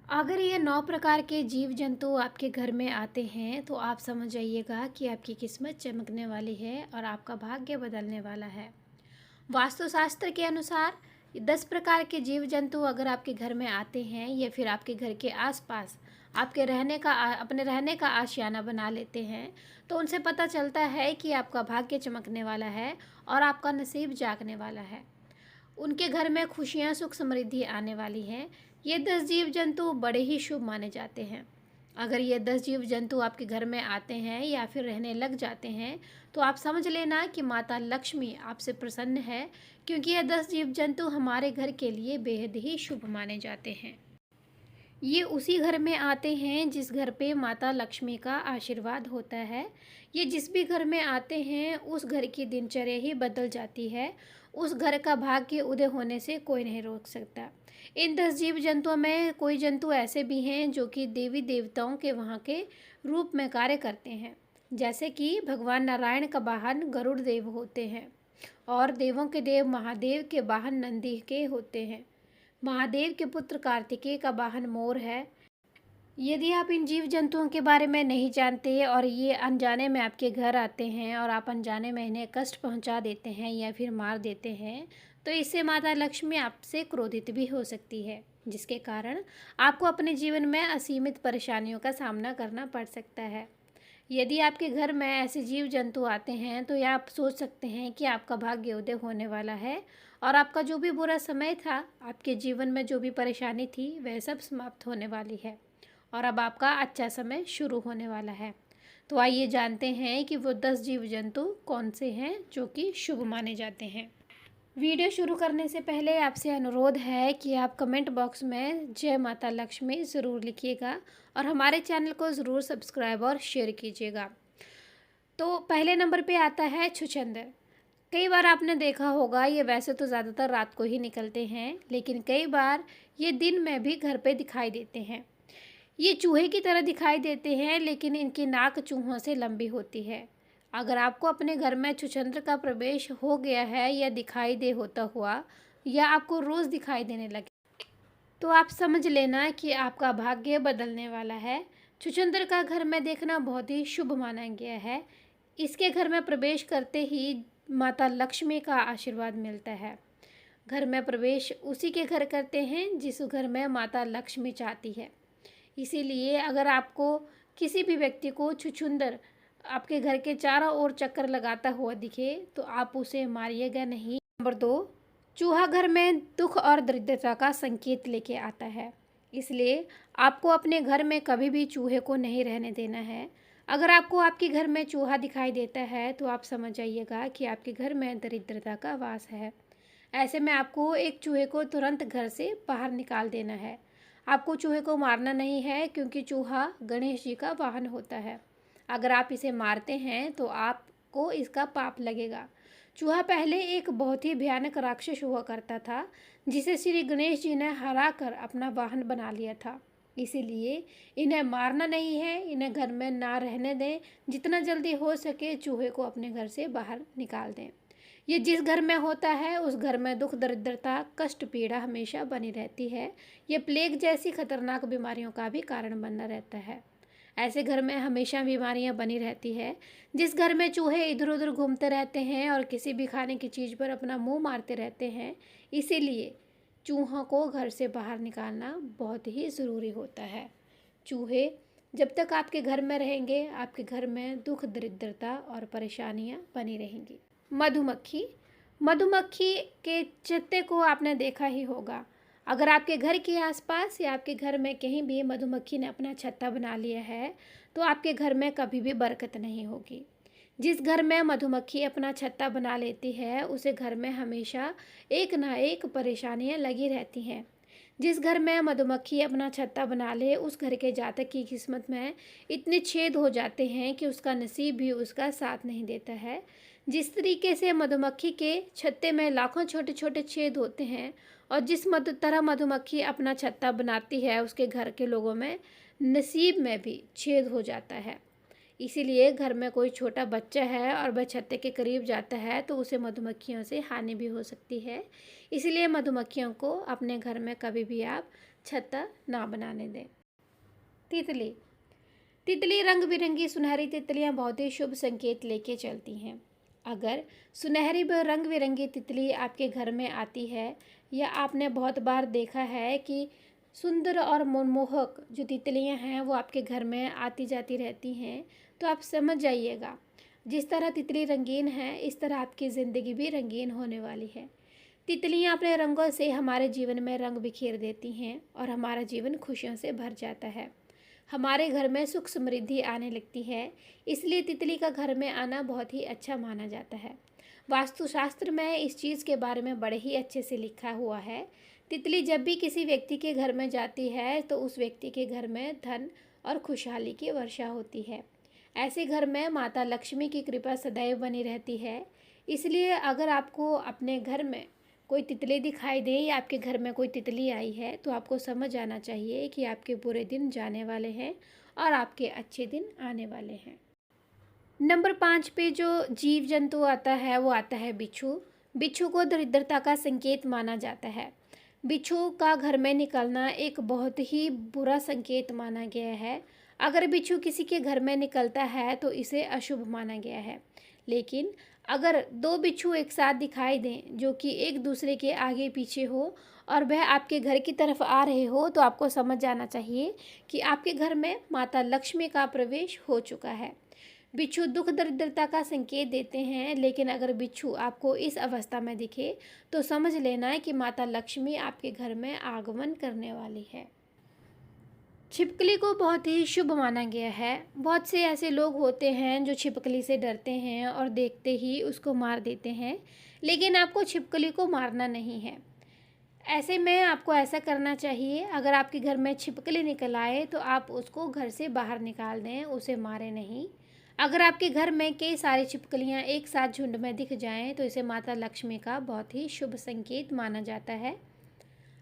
अगर ये 9 प्रकार के जीव जंतु आपके घर में आते हैं तो आप समझ जाइएगा कि आपकी किस्मत चमकने वाली है और आपका भाग्य बदलने वाला है। वास्तुशास्त्र के अनुसार 10 प्रकार के जीव जंतु अगर आपके घर में आते हैं या फिर आपके घर के आसपास आपके अपने रहने का आशियाना बना लेते हैं तो उनसे पता चलता है कि आपका भाग्य चमकने वाला है और आपका नसीब जागने वाला है। उनके घर में खुशियाँ सुख समृद्धि आने वाली हैं। ये 10 जीव जंतु बड़े ही शुभ माने जाते हैं। अगर ये 10 जीव जंतु आपके घर में आते हैं या फिर रहने लग जाते हैं तो आप समझ लेना कि माता लक्ष्मी आपसे प्रसन्न है, क्योंकि ये 10 जीव जंतु हमारे घर के लिए बेहद ही शुभ माने जाते हैं। ये उसी घर में आते हैं जिस घर पे माता लक्ष्मी का आशीर्वाद होता है। ये जिस भी घर में आते हैं उस घर की दिनचर्या ही बदल जाती है। उस घर का भाग्य उदय होने से कोई नहीं रोक सकता। इन 10 जीव जंतुओं में कोई जंतु ऐसे भी हैं जो कि देवी देवताओं के वहाँ के रूप में कार्य करते हैं। जैसे कि भगवान नारायण का वाहन गरुड़ देव होते हैं और देवों के देव महादेव के वाहन नंदी के होते हैं। महादेव के पुत्र कार्तिकेय का वाहन मोर है। यदि आप इन जीव जंतुओं के बारे में नहीं जानते और ये अनजाने में आपके घर आते हैं और आप अनजाने में इन्हें कष्ट पहुंचा देते हैं या फिर मार देते हैं तो इससे माता लक्ष्मी आपसे क्रोधित भी हो सकती है, जिसके कारण आपको अपने जीवन में असीमित परेशानियों का सामना करना पड़ सकता है। यदि आपके घर में ऐसे जीव जंतु आते हैं तो यह आप सोच सकते हैं कि आपका भाग्य उदय होने वाला है और आपका जो भी बुरा समय था, आपके जीवन में जो भी परेशानी थी, वह सब समाप्त होने वाली है और अब आपका अच्छा समय शुरू होने वाला है। तो आइए जानते हैं कि वो 10 जीव जंतु कौन से हैं जो कि शुभ माने जाते हैं। वीडियो शुरू करने से पहले आपसे अनुरोध है कि आप कमेंट बॉक्स में जय माता लक्ष्मी ज़रूर लिखिएगा और हमारे चैनल को ज़रूर सब्सक्राइब और शेयर कीजिएगा। तो पहले नंबर पे आता है छुछंदर। कई बार आपने देखा होगा, ये वैसे तो ज़्यादातर रात को ही निकलते हैं, लेकिन कई बार ये दिन में भी घर पे दिखाई देते हैं। ये चूहे की तरह दिखाई देते हैं, लेकिन इनकी नाक चूहों से लंबी होती है। अगर आपको अपने घर में छुछंद्र का प्रवेश हो गया है या दिखाई दे होता हुआ या आपको रोज़ दिखाई देने लगे तो आप समझ लेना कि आपका भाग्य बदलने वाला है। छुछंदर का घर में देखना बहुत ही शुभ माना गया है। इसके घर में प्रवेश करते ही माता लक्ष्मी का आशीर्वाद मिलता है। घर में प्रवेश उसी के घर करते हैं जिस घर में माता लक्ष्मी चाहती है। इसीलिए अगर आपको किसी भी व्यक्ति को छुछुंदर आपके घर के चारों ओर चक्कर लगाता हुआ दिखे तो आप उसे मारिएगा नहीं। नंबर 2, चूहा घर में दुख और दरिद्रता का संकेत लेके आता है, इसलिए आपको अपने घर में कभी भी चूहे को नहीं रहने देना है। अगर आपको आपके घर में चूहा दिखाई देता है तो आप समझ जाइएगा कि आपके घर में दरिद्रता का वास है। ऐसे में आपको एक चूहे को तुरंत घर से बाहर निकाल देना है। आपको चूहे को मारना नहीं है, क्योंकि चूहा गणेश जी का वाहन होता है। अगर आप इसे मारते हैं तो आपको इसका पाप लगेगा। चूहा पहले एक बहुत ही भयानक राक्षस हुआ करता था, जिसे श्री गणेश जी ने हरा कर अपना वाहन बना लिया था। इसीलिए इन्हें मारना नहीं है, इन्हें घर में ना रहने दें। जितना जल्दी हो सके चूहे को अपने घर से बाहर निकाल दें। ये जिस घर में होता है उस घर में दुख दरिद्रता कष्ट पीड़ा हमेशा बनी रहती है। ये प्लेग जैसी खतरनाक बीमारियों का भी कारण बना रहता है। ऐसे घर में हमेशा बीमारियां बनी रहती है। जिस घर में चूहे इधर उधर घूमते रहते हैं और किसी भी खाने की चीज़ पर अपना मुंह मारते रहते हैं, इसीलिए चूहों को घर से बाहर निकालना बहुत ही ज़रूरी होता है। चूहे जब तक आपके घर में रहेंगे, आपके घर में दुख दरिद्रता और परेशानियां बनी रहेंगी। मधुमक्खी। मधुमक्खी के छत्ते को आपने देखा ही होगा। अगर आपके घर के आसपास या आपके घर में कहीं भी मधुमक्खी ने अपना छत्ता बना लिया है तो आपके घर में कभी भी बरकत नहीं होगी। जिस घर में मधुमक्खी अपना छत्ता बना लेती है उसे घर में हमेशा एक ना एक परेशानियां लगी रहती हैं। जिस घर में मधुमक्खी अपना छत्ता बना ले उस घर के जातक की किस्मत में इतने छेद हो जाते हैं कि उसका नसीब भी उसका साथ नहीं देता है। जिस तरीके से मधुमक्खी के छत्ते में लाखों छोटे छोटे छेद होते हैं और जिस तरह मधुमक्खी अपना छत्ता बनाती है उसके घर के लोगों में नसीब में भी छेद हो जाता है। इसीलिए घर में कोई छोटा बच्चा है और वह छत्ते के करीब जाता है तो उसे मधुमक्खियों से हानि भी हो सकती है। इसलिए मधुमक्खियों को अपने घर में कभी भी आप छत्ता ना बनाने दें। तितली। तितली रंग बिरंगी सुनहरी तितलियां बहुत ही शुभ संकेत लेके चलती हैं। अगर सुनहरी व रंग बिरंगी तितली आपके घर में आती है या आपने बहुत बार देखा है कि सुंदर और मनमोहक जो तितलियां हैं वो आपके घर में आती जाती रहती हैं, तो आप समझ जाइएगा जिस तरह तितली रंगीन है इस तरह आपकी ज़िंदगी भी रंगीन होने वाली है। तितलियां अपने रंगों से हमारे जीवन में रंग बिखेर देती हैं और हमारा जीवन खुशियों से भर जाता है। हमारे घर में सुख समृद्धि आने लगती है, इसलिए तितली का घर में आना बहुत ही अच्छा माना जाता है। वास्तुशास्त्र में इस चीज़ के बारे में बड़े ही अच्छे से लिखा हुआ है। तितली जब भी किसी व्यक्ति के घर में जाती है तो उस व्यक्ति के घर में धन और खुशहाली की वर्षा होती है। ऐसे घर में माता लक्ष्मी की कृपा सदैव बनी रहती है। इसलिए अगर आपको अपने घर में कोई तितली दिखाई दे या आपके घर में कोई तितली आई है तो आपको समझ आना चाहिए कि आपके बुरे दिन जाने वाले हैं और आपके अच्छे दिन आने वाले हैं। नंबर 5 पे जो जीव जंतु आता है वो आता है बिच्छू। बिच्छू को दरिद्रता का संकेत माना जाता है। बिच्छू का घर में निकलना एक बहुत ही बुरा संकेत माना गया है। अगर बिच्छू किसी के घर में निकलता है तो इसे अशुभ माना गया है। लेकिन अगर दो बिच्छू एक साथ दिखाई दें जो कि एक दूसरे के आगे पीछे हो और वह आपके घर की तरफ आ रहे हो तो आपको समझ जाना चाहिए कि आपके घर में माता लक्ष्मी का प्रवेश हो चुका है। बिच्छू दुख दरिद्रता का संकेत देते हैं, लेकिन अगर बिच्छू आपको इस अवस्था में दिखे तो समझ लेना है कि माता लक्ष्मी आपके घर में आगमन करने वाली है। छिपकली को बहुत ही शुभ माना गया है। बहुत से ऐसे लोग होते हैं जो छिपकली से डरते हैं और देखते ही उसको मार देते हैं, लेकिन आपको छिपकली को मारना नहीं है। ऐसे में आपको ऐसा करना चाहिए, अगर आपके घर में छिपकली निकल आए तो आप उसको घर से बाहर निकाल दें, उसे मारें नहीं। अगर आपके घर में कई सारी छिपकलियां एक साथ झुंड में दिख जाएं तो इसे माता लक्ष्मी का बहुत ही शुभ संकेत माना जाता है।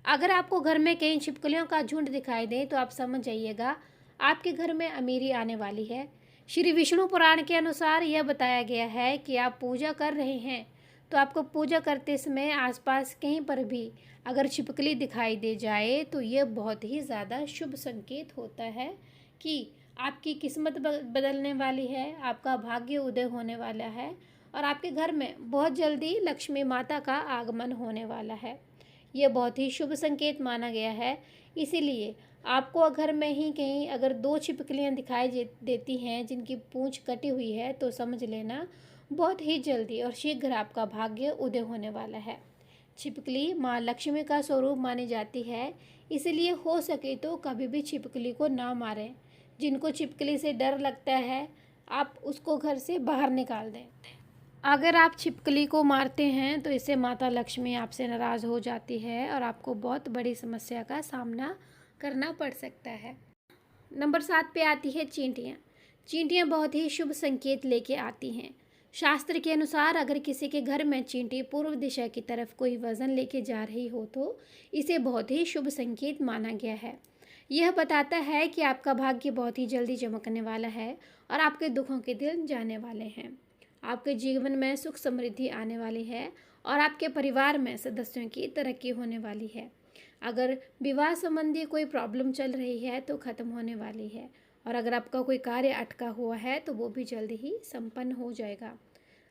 अगर आपको घर में कई छिपकलियों का झुंड दिखाई दे तो आप समझ जाइएगा आपके घर में अमीरी आने वाली है। श्री विष्णु पुराण के अनुसार यह बताया गया है कि आप पूजा कर रहे हैं तो आपको पूजा करते समय आसपास कहीं पर भी अगर छिपकली दिखाई दे जाए तो यह बहुत ही ज़्यादा शुभ संकेत होता है कि आपकी किस्मत बदलने वाली है, आपका भाग्य उदय होने वाला है और आपके घर में बहुत जल्दी लक्ष्मी माता का आगमन होने वाला है। यह बहुत ही शुभ संकेत माना गया है। इसीलिए आपको घर में ही कहीं अगर दो छिपकलियां दिखाई देती हैं जिनकी पूंछ कटी हुई है तो समझ लेना बहुत ही जल्दी और शीघ्र आपका भाग्य उदय होने वाला है। छिपकली माँ लक्ष्मी का स्वरूप मानी जाती है, इसलिए हो सके तो कभी भी छिपकली को ना मारें। जिनको छिपकली से डर लगता है आप उसको घर से बाहर निकाल दें। अगर आप छिपकली को मारते हैं तो इससे माता लक्ष्मी आपसे नाराज़ हो जाती है और आपको बहुत बड़ी समस्या का सामना करना पड़ सकता है। नंबर 7 पे आती है चींटियाँ। चींटियाँ बहुत ही शुभ संकेत लेके आती हैं। शास्त्र के अनुसार अगर किसी के घर में चींटी पूर्व दिशा की तरफ कोई वज़न लेके जा रही हो तो इसे बहुत ही शुभ संकेत माना गया है। यह बताता है कि आपका भाग्य बहुत ही जल्दी चमकने वाला है और आपके दुखों के दिन जाने वाले हैं। आपके जीवन में सुख समृद्धि आने वाली है और आपके परिवार में सदस्यों की तरक्की होने वाली है। अगर विवाह संबंधी कोई प्रॉब्लम चल रही है तो ख़त्म होने वाली है और अगर आपका कोई कार्य अटका हुआ है तो वो भी जल्दी ही संपन्न हो जाएगा।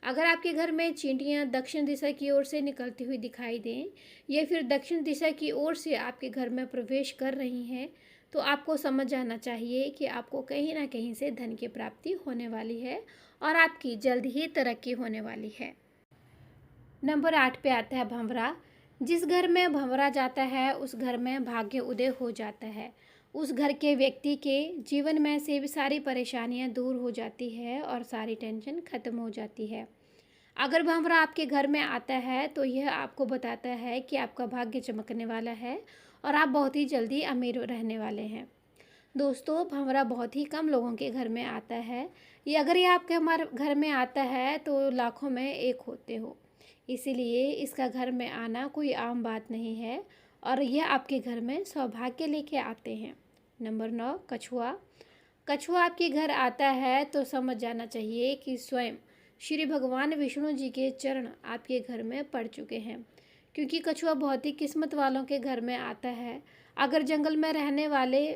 अगर आपके घर में चींटियां दक्षिण दिशा की ओर से निकलती हुई दिखाई दें या फिर दक्षिण दिशा की ओर से आपके घर में प्रवेश कर रही हैं तो आपको समझ जाना चाहिए कि आपको कहीं ना कहीं से धन की प्राप्ति होने वाली है और आपकी जल्द ही तरक्की होने वाली है। नंबर 8 पे आता है भंवरा। जिस घर में भंवरा जाता है उस घर में भाग्य उदय हो जाता है। उस घर के व्यक्ति के जीवन में से भी सारी परेशानियां दूर हो जाती है और सारी टेंशन खत्म हो जाती है। अगर भंवरा आपके घर में आता है तो यह आपको बताता है कि आपका भाग्य चमकने वाला है और आप बहुत ही जल्दी अमीर रहने वाले हैं। दोस्तों, भंवरा बहुत ही कम लोगों के घर में आता है। ये आपके हमारे घर में आता है तो लाखों में एक होते हो, इसीलिए इसका घर में आना कोई आम बात नहीं है और यह आपके घर में सौभाग्य लेके आते हैं। नंबर 9 कछुआ। कछुआ आपके घर आता है तो समझ जाना चाहिए कि स्वयं श्री भगवान विष्णु जी के चरण आपके घर में पड़ चुके हैं, क्योंकि कछुआ बहुत ही किस्मत वालों के घर में आता है। अगर जंगल में रहने वाले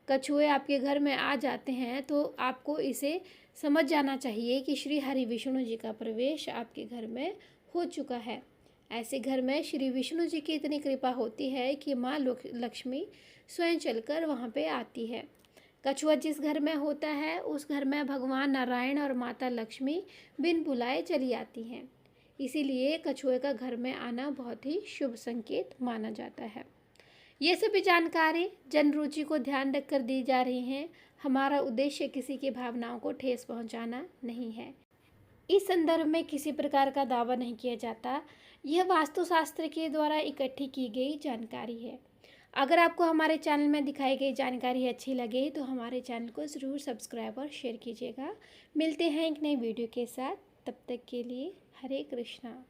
कछुए आपके घर में आ जाते हैं तो आपको इसे समझ जाना चाहिए कि श्री हरि विष्णु जी का प्रवेश आपके घर में हो चुका है। ऐसे घर में श्री विष्णु जी की इतनी कृपा होती है कि माँ लक्ष्मी स्वयं चलकर वहाँ पे आती है। कछुआ जिस घर में होता है उस घर में भगवान नारायण और माता लक्ष्मी बिन बुलाए चली आती हैं। इसीलिए कछुए का घर में आना बहुत ही शुभ संकेत माना जाता है। ये सभी जानकारी जन रुचि को ध्यान रखकर दी जा रही हैं। हमारा उद्देश्य किसी की भावनाओं को ठेस पहुंचाना नहीं है। इस संदर्भ में किसी प्रकार का दावा नहीं किया जाता। यह वास्तुशास्त्र के द्वारा इकट्ठी की गई जानकारी है। अगर आपको हमारे चैनल में दिखाई गई जानकारी अच्छी लगे तो हमारे चैनल को ज़रूर सब्सक्राइब और शेयर कीजिएगा। मिलते हैं एक नई वीडियो के साथ, तब तक के लिए हरे कृष्णा।